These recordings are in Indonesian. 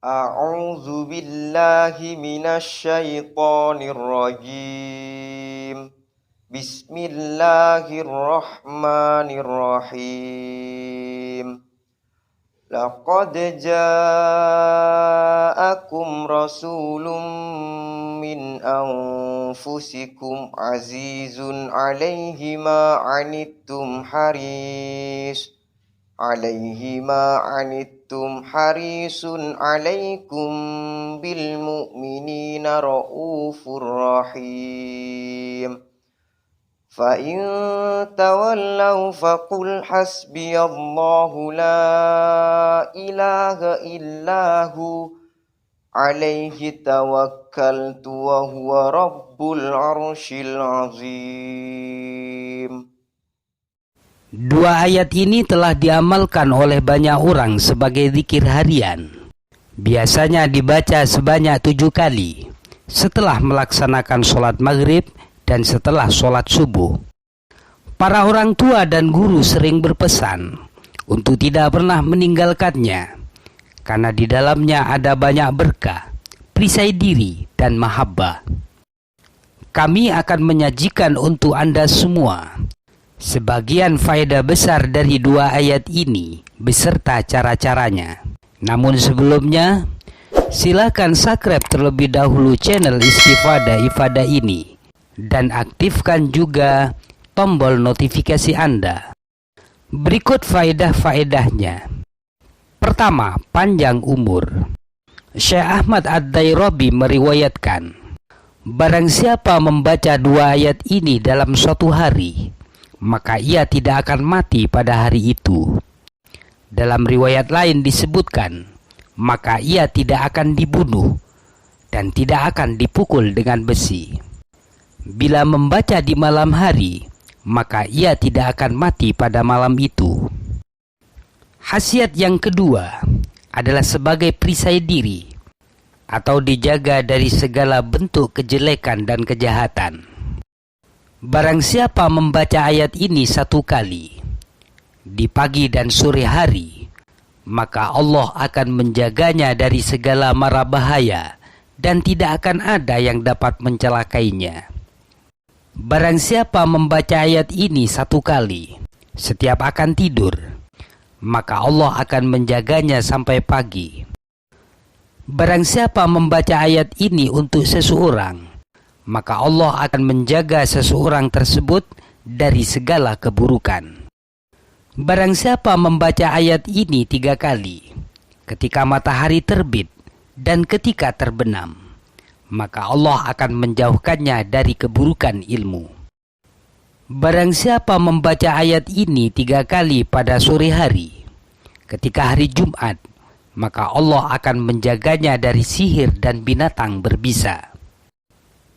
A'udzu billahi minasyaitonir rajim. Bismillahirrahmanirrahim. Laqad ja'akum rasulun min anfusikum azizun 'alaihi ma 'anittum harisun 'alaikum bil mu'minina raufur rahim. Fa in tawallaw faqul hasbiyallahu la ilaha illahu alaihi tawakkaltu wa huwa rabbul arsyil azim. Dua ayat ini telah diamalkan oleh banyak orang sebagai zikir harian. Biasanya dibaca sebanyak 7 kali setelah melaksanakan sholat maghrib dan setelah sholat subuh. Para orang tua dan guru sering berpesan untuk tidak pernah meninggalkannya, karena di dalamnya ada banyak berkah, perisai diri, dan mahabbah. Kami akan menyajikan untuk Anda semua sebagian faedah besar dari 2 ayat ini beserta cara-caranya. Namun sebelumnya, silakan subscribe terlebih dahulu channel Istifadah ini dan aktifkan juga tombol notifikasi Anda. Berikut faedah-faedahnya. Pertama, panjang umur. Syekh Ahmad Ad-Dairabi meriwayatkan, barang siapa membaca 2 ayat ini dalam suatu hari, maka ia tidak akan mati pada hari itu. Dalam riwayat lain disebutkan, maka ia tidak akan dibunuh dan tidak akan dipukul dengan besi. Bila membaca di malam hari, maka ia tidak akan mati pada malam itu. Khasiat yang kedua adalah sebagai perisai diri atau dijaga dari segala bentuk kejelekan dan kejahatan. Barang siapa membaca ayat ini 1 kali di pagi dan sore hari, maka Allah akan menjaganya dari segala mara bahaya dan tidak akan ada yang dapat mencelakainya. Barang siapa membaca ayat ini 1 kali setiap akan tidur, maka Allah akan menjaganya sampai pagi. Barang siapa membaca ayat ini untuk seseorang, maka Allah akan menjaga seseorang tersebut dari segala keburukan. Barang siapa membaca ayat ini 3 kali, ketika matahari terbit dan ketika terbenam, maka Allah akan menjauhkannya dari keburukan ilmu. Barang siapa membaca ayat ini 3 kali pada sore hari, ketika hari Jumat, maka Allah akan menjaganya dari sihir dan binatang berbisa.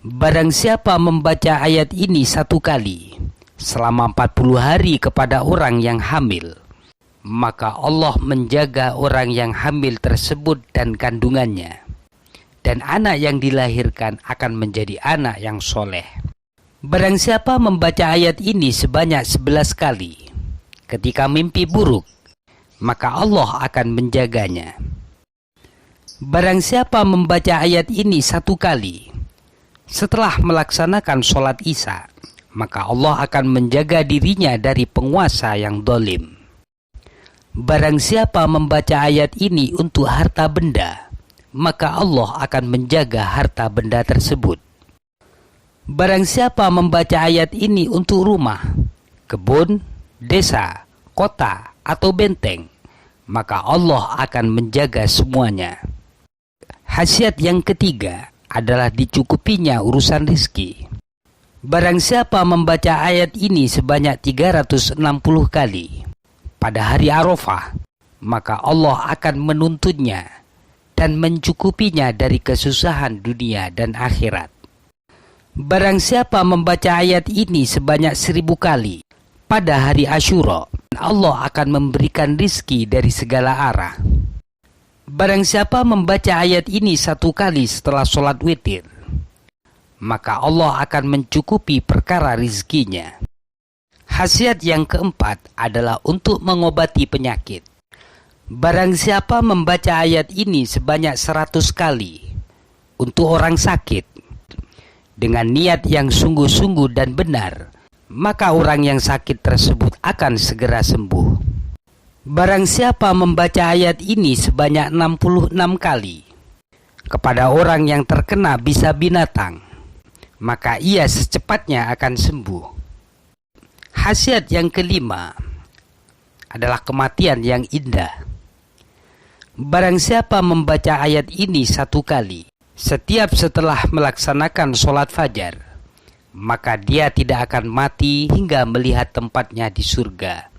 Barang siapa membaca ayat ini 1 kali selama 40 hari kepada orang yang hamil, maka Allah menjaga orang yang hamil tersebut dan kandungannya, dan anak yang dilahirkan akan menjadi anak yang soleh. Barang siapa membaca ayat ini sebanyak 11 kali ketika mimpi buruk, maka Allah akan menjaganya. Barang siapa membaca ayat ini 1 kali setelah melaksanakan sholat Isya, maka Allah akan menjaga dirinya dari penguasa yang dolim. Barang siapa membaca ayat ini untuk harta benda, maka Allah akan menjaga harta benda tersebut. Barang siapa membaca ayat ini untuk rumah, kebun, desa, kota, atau benteng, maka Allah akan menjaga semuanya. Khasiat yang ketiga adalah dicukupinya urusan rizki. Barang siapa membaca ayat ini sebanyak 360 kali pada hari Arafah, maka Allah akan menuntunnya dan mencukupinya dari kesusahan dunia dan akhirat. Barang siapa membaca ayat ini sebanyak 1000 kali pada hari Asyura, Allah akan memberikan rizki dari segala arah. Barang siapa membaca ayat ini 1 kali setelah sholat witir, maka Allah akan mencukupi perkara rizkinya. Khasiat yang keempat adalah untuk mengobati penyakit. Barang siapa membaca ayat ini sebanyak 100 kali untuk orang sakit dengan niat yang sungguh-sungguh dan benar, maka orang yang sakit tersebut akan segera sembuh. Barang siapa membaca ayat ini sebanyak 66 kali kepada orang yang terkena bisa binatang, maka ia secepatnya akan sembuh. Khasiat yang kelima adalah kematian yang indah. Barang siapa membaca ayat ini 1 kali setiap setelah melaksanakan sholat fajar, maka dia tidak akan mati hingga melihat tempatnya di surga.